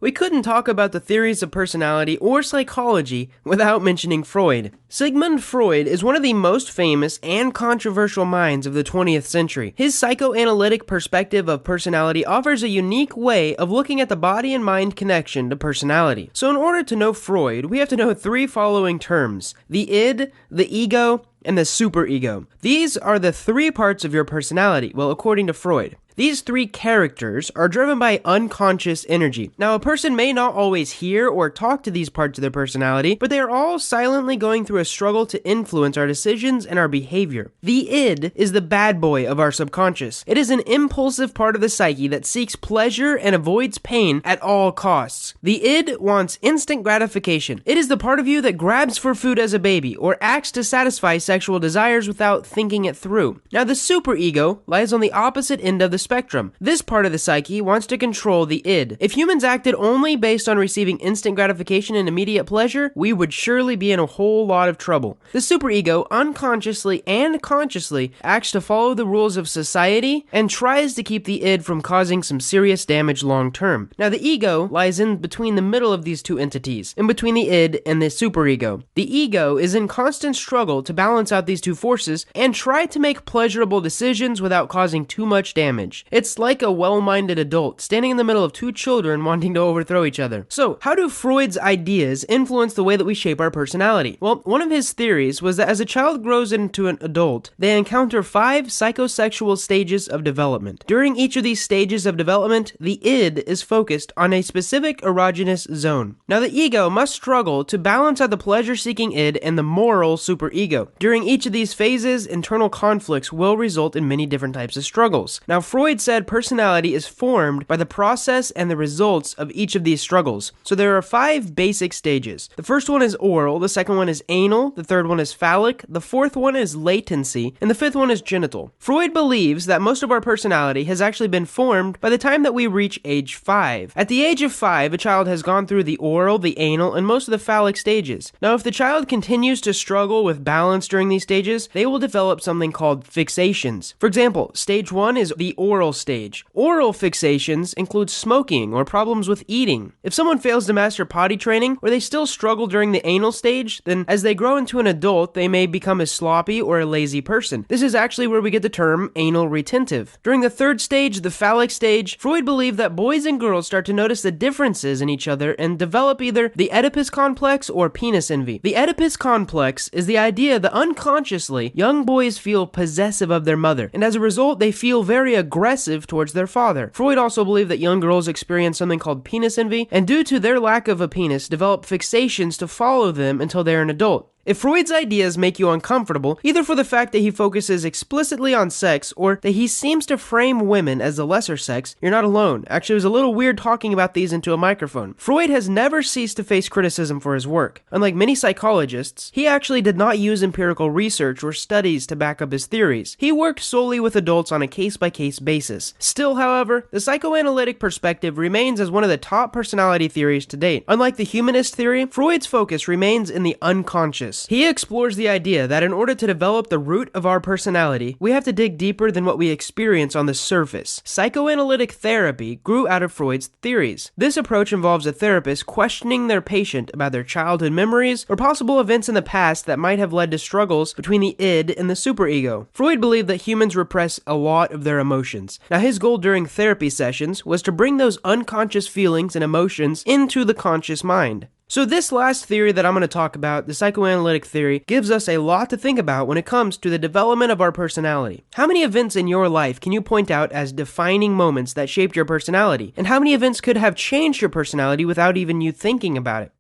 We couldn't talk about the theories of personality or psychology without mentioning Freud. Sigmund Freud is one of the most famous and controversial minds of the 20th century. His psychoanalytic perspective of personality offers a unique way of looking at the body and mind connection to personality. So in order to know Freud, we have to know three following terms: the id, the ego, and the superego. These are the three parts of your personality, well, according to Freud. These three characters are driven by unconscious energy. Now, a person may not always hear or talk to these parts of their personality, but they are all silently going through a struggle to influence our decisions and our behavior. The id is the bad boy of our subconscious. It is an impulsive part of the psyche that seeks pleasure and avoids pain at all costs. The id wants instant gratification. It is the part of you that grabs for food as a baby or acts to satisfy sexual desires without thinking it through. Now, the superego lies on the opposite end of the spectrum. This part of the psyche wants to control the id. If humans acted only based on receiving instant gratification and immediate pleasure, we would surely be in a whole lot of trouble. The superego unconsciously and consciously acts to follow the rules of society and tries to keep the id from causing some serious damage long term. Now, the ego lies in between the middle of these two entities, in between the id and the superego. The ego is in constant struggle to balance out these two forces and try to make pleasurable decisions without causing too much damage. It's like a well-minded adult standing in the middle of two children wanting to overthrow each other. So, how do Freud's ideas influence the way that we shape our personality? Well, one of his theories was that as a child grows into an adult, they encounter 5 psychosexual stages of development. During each of these stages of development, the id is focused on a specific erogenous zone. Now, the ego must struggle to balance out the pleasure-seeking id and the moral superego. During each of these phases, internal conflicts will result in many different types of struggles. Now, Freud said personality is formed by the process and the results of each of these struggles. So there are 5 basic stages. The first one is oral, the second one is anal, the third one is phallic, the fourth one is latency, and the fifth one is genital. Freud believes that most of our personality has actually been formed by the time that we reach age 5. At the age of 5, a child has gone through the oral, the anal, and most of the phallic stages. Now, if the child continues to struggle with balance during these stages, they will develop something called fixations. For example, stage 1 is the oral stage. Oral fixations include smoking or problems with eating. If someone fails to master potty training or they still struggle during the anal stage, then as they grow into an adult, they may become a sloppy or a lazy person. This is actually where we get the term anal retentive. During the third stage, the phallic stage, Freud believed that boys and girls start to notice the differences in each other and develop either the Oedipus complex or penis envy. The Oedipus complex is the idea that unconsciously, young boys feel possessive of their mother, and as a result, they feel very aggressive towards their father. Freud also believed that young girls experience something called penis envy, and due to their lack of a penis, develop fixations to follow them until they're an adult. If Freud's ideas make you uncomfortable, either for the fact that he focuses explicitly on sex or that he seems to frame women as the lesser sex, you're not alone. Actually, it was a little weird talking about these into a microphone. Freud has never ceased to face criticism for his work. Unlike many psychologists, he actually did not use empirical research or studies to back up his theories. He worked solely with adults on a case-by-case basis. Still, however, the psychoanalytic perspective remains as one of the top personality theories to date. Unlike the humanist theory, Freud's focus remains in the unconscious. He explores the idea that in order to develop the root of our personality, we have to dig deeper than what we experience on the surface. Psychoanalytic therapy grew out of Freud's theories. This approach involves a therapist questioning their patient about their childhood memories or possible events in the past that might have led to struggles between the id and the superego. Freud believed that humans repress a lot of their emotions. Now, his goal during therapy sessions was to bring those unconscious feelings and emotions into the conscious mind. So this last theory that I'm going to talk about, the psychoanalytic theory, gives us a lot to think about when it comes to the development of our personality. How many events in your life can you point out as defining moments that shaped your personality? And how many events could have changed your personality without even you thinking about it?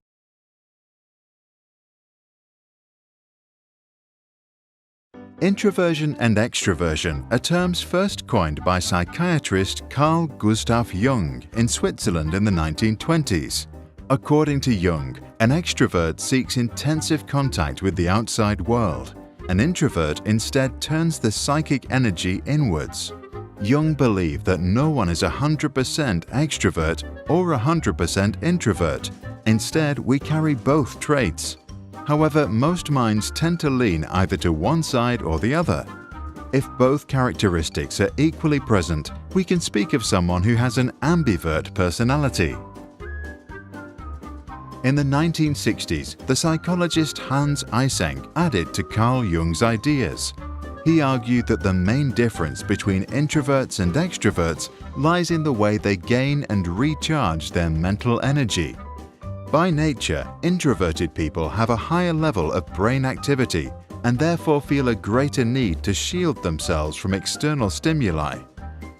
Introversion and extroversion are terms first coined by psychiatrist Carl Gustav Jung in Switzerland in the 1920s. According to Jung, an extrovert seeks intensive contact with the outside world. An introvert instead turns the psychic energy inwards. Jung believed that no one is 100% extrovert or 100% introvert. Instead, we carry both traits. However, most minds tend to lean either to one side or the other. If both characteristics are equally present, we can speak of someone who has an ambivert personality. In the 1960s, the psychologist Hans Eysenck added to Carl Jung's ideas. He argued that the main difference between introverts and extroverts lies in the way they gain and recharge their mental energy. By nature, introverted people have a higher level of brain activity and therefore feel a greater need to shield themselves from external stimuli.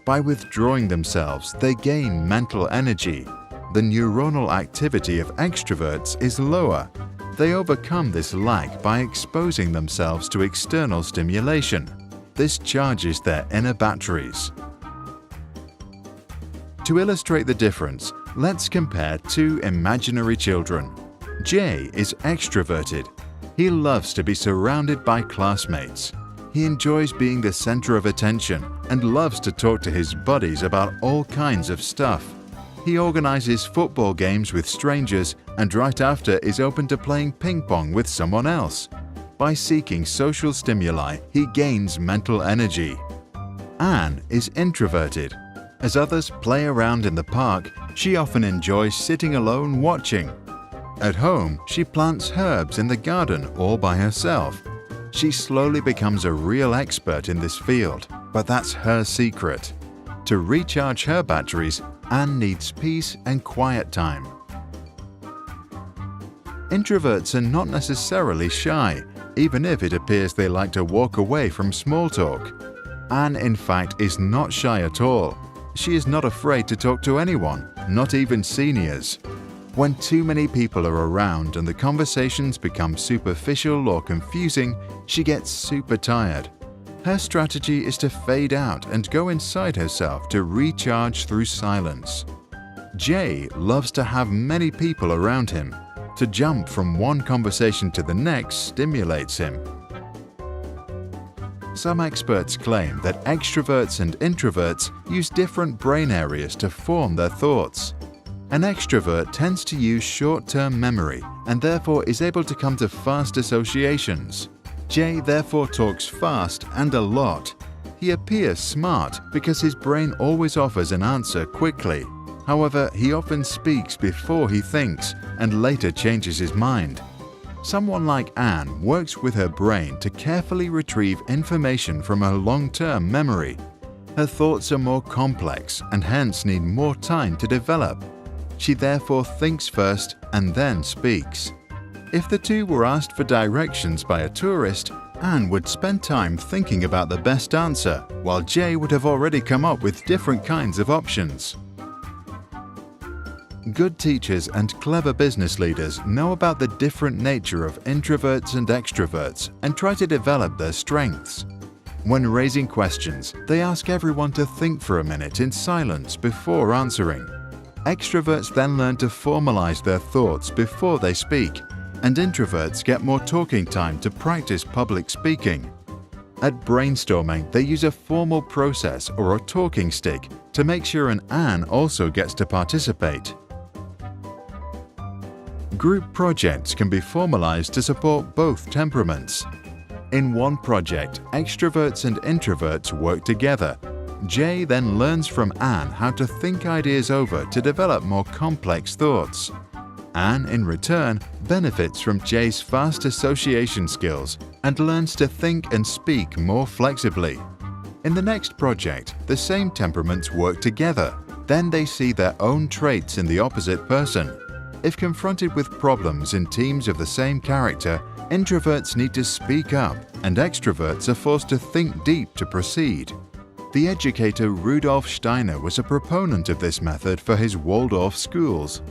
By withdrawing themselves, they gain mental energy. The neuronal activity of extroverts is lower. They overcome this lack by exposing themselves to external stimulation. This charges their inner batteries. To illustrate the difference, let's compare two imaginary children. Jay is extroverted. He loves to be surrounded by classmates. He enjoys being the center of attention and loves to talk to his buddies about all kinds of stuff. He organizes football games with strangers and right after is open to playing ping pong with someone else. By seeking social stimuli, he gains mental energy. Anne is introverted. As others play around in the park, she often enjoys sitting alone watching. At home, she plants herbs in the garden all by herself. She slowly becomes a real expert in this field, but that's her secret. To recharge her batteries, Anne needs peace and quiet time. Introverts are not necessarily shy, even if it appears they like to walk away from small talk. Anne, in fact, is not shy at all. She is not afraid to talk to anyone, not even seniors. When too many people are around and the conversations become superficial or confusing, she gets super tired. Her strategy is to fade out and go inside herself to recharge through silence. Jay loves to have many people around him. To jump from one conversation to the next stimulates him. Some experts claim that extroverts and introverts use different brain areas to form their thoughts. An extrovert tends to use short-term memory and therefore is able to come to fast associations. Jay therefore talks fast and a lot. He appears smart because his brain always offers an answer quickly. However, he often speaks before he thinks and later changes his mind. Someone like Anne works with her brain to carefully retrieve information from her long-term memory. Her thoughts are more complex and hence need more time to develop. She therefore thinks first and then speaks. If the two were asked for directions by a tourist, Anne would spend time thinking about the best answer, while Jay would have already come up with different kinds of options. Good teachers and clever business leaders know about the different nature of introverts and extroverts and try to develop their strengths. When raising questions, they ask everyone to think for a minute in silence before answering. Extroverts then learn to formalize their thoughts before they speak, and introverts get more talking time to practice public speaking. At brainstorming, they use a formal process or a talking stick to make sure an Anne also gets to participate. Group projects can be formalized to support both temperaments. In one project, extroverts and introverts work together. Jay then learns from Anne how to think ideas over to develop more complex thoughts. Anne, in return, benefits from Jay's fast association skills and learns to think and speak more flexibly. In the next project, the same temperaments work together. Then they see their own traits in the opposite person. If confronted with problems in teams of the same character, introverts need to speak up and extroverts are forced to think deep to proceed. The educator Rudolf Steiner was a proponent of this method for his Waldorf schools.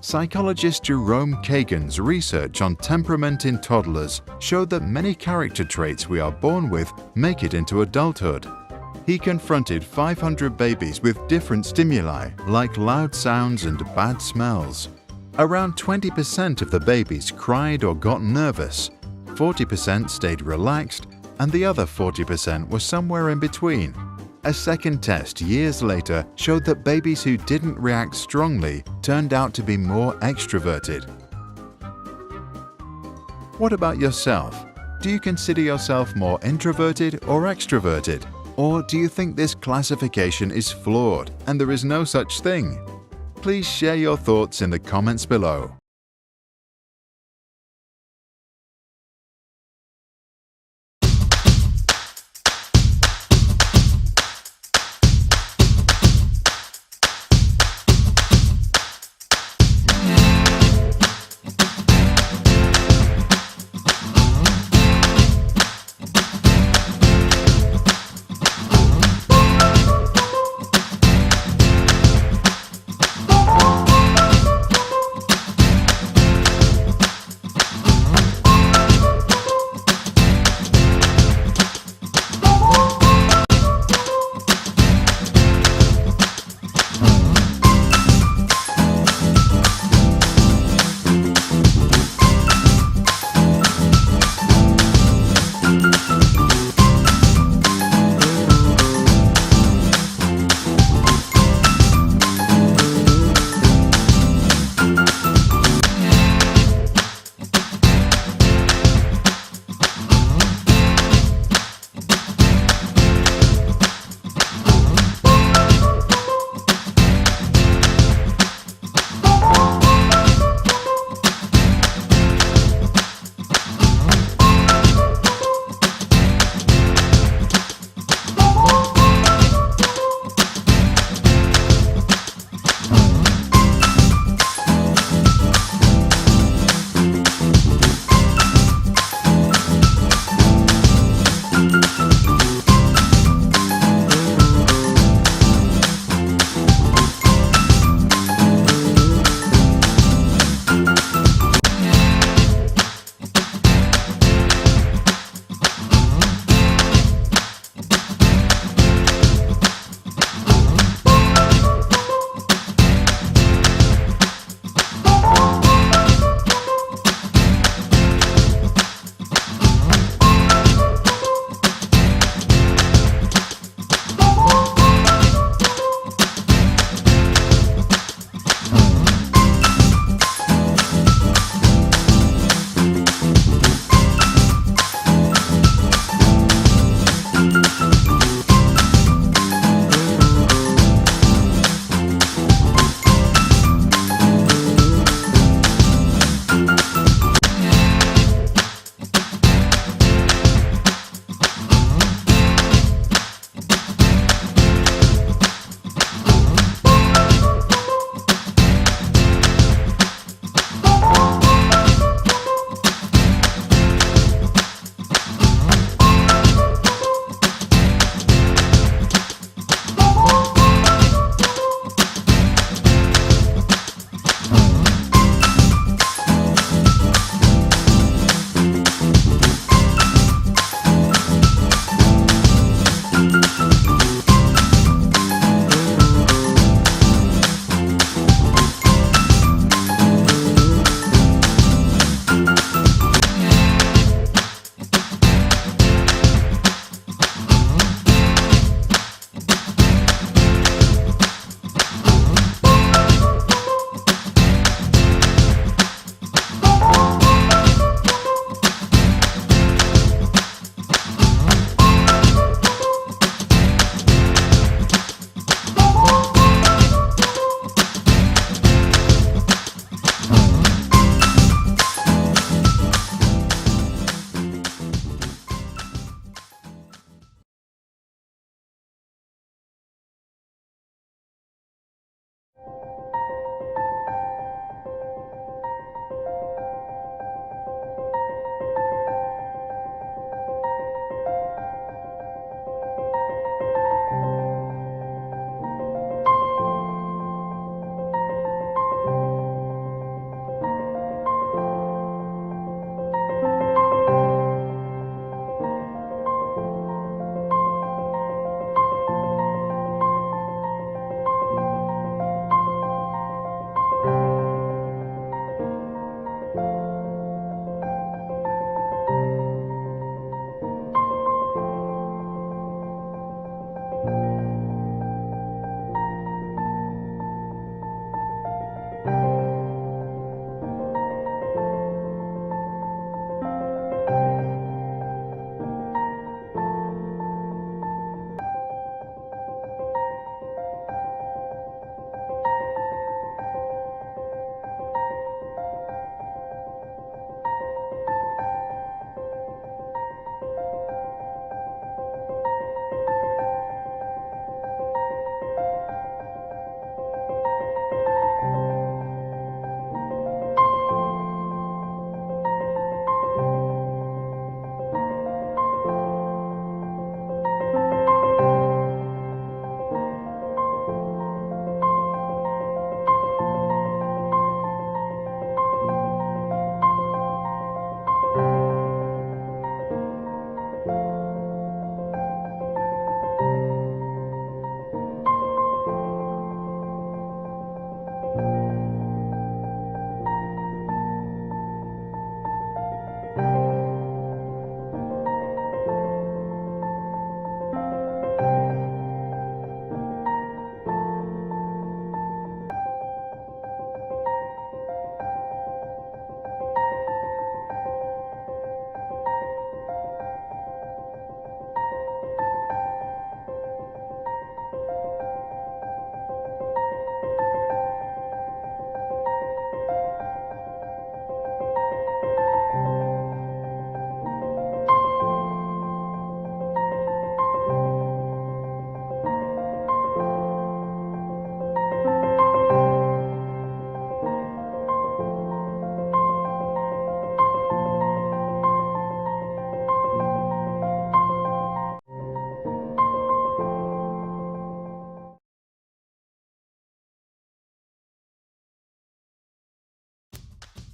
Psychologist Jerome Kagan's research on temperament in toddlers showed that many character traits we are born with make it into adulthood. He confronted 500 babies with different stimuli, like loud sounds and bad smells. Around 20% of the babies cried or got nervous, 40% stayed relaxed, and the other 40% were somewhere in between. A second test years later showed that babies who didn't react strongly turned out to be more extroverted. What about yourself? Do you consider yourself more introverted or extroverted? Or do you think this classification is flawed and there is no such thing? Please share your thoughts in the comments below.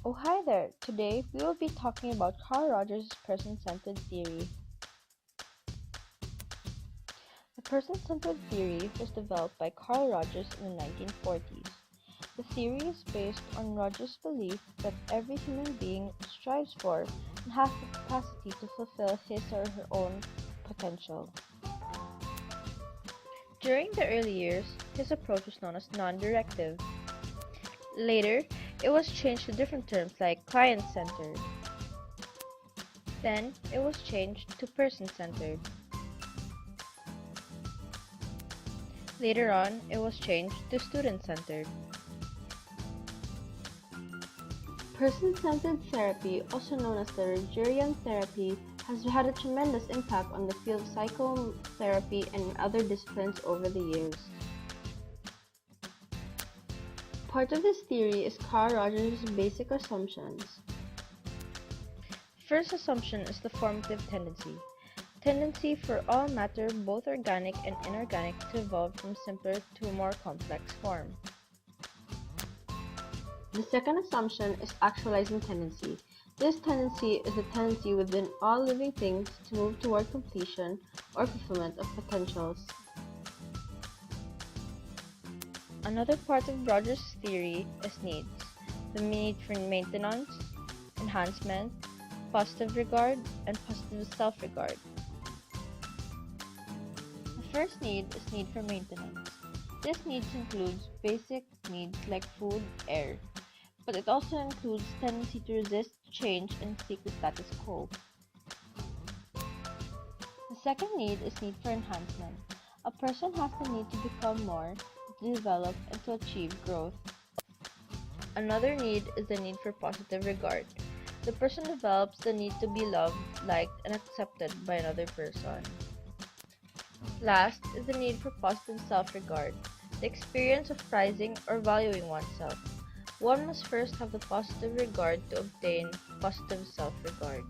Oh, hi there! Today we will be talking about Carl Rogers' person-centered theory. The person-centered theory was developed by Carl Rogers in the 1940s. The theory is based on Rogers' belief that every human being strives for and has the capacity to fulfill his or her own potential. During the early years, his approach was known as non-directive. Later, it was changed to different terms like client-centered. Then, it was changed to person-centered. Later on, it was changed to student-centered. Person-centered therapy, also known as the Rogerian therapy, has had a tremendous impact on the field of psychotherapy and other disciplines over the years. Part of this theory is Carl Rogers' basic assumptions. First assumption is the formative tendency for all matter, both organic and inorganic, to evolve from simpler to a more complex form. The second assumption is actualizing tendency. This tendency is a tendency within all living things to move toward completion or fulfillment of potentials. Another part of Rogers' theory is needs. The need for maintenance, enhancement, positive regard, and positive self-regard. The first need is need for maintenance. This needs includes basic needs like food, air, but it also includes tendency to resist change and seek the status quo. The second need is need for enhancement. A person has the need to become more, to develop, and to achieve growth. Another need is the need for positive regard. The person develops the need to be loved, liked, and accepted by another person. Last is the need for positive self-regard, the experience of prizing or valuing oneself. One must first have the positive regard to obtain positive self-regard.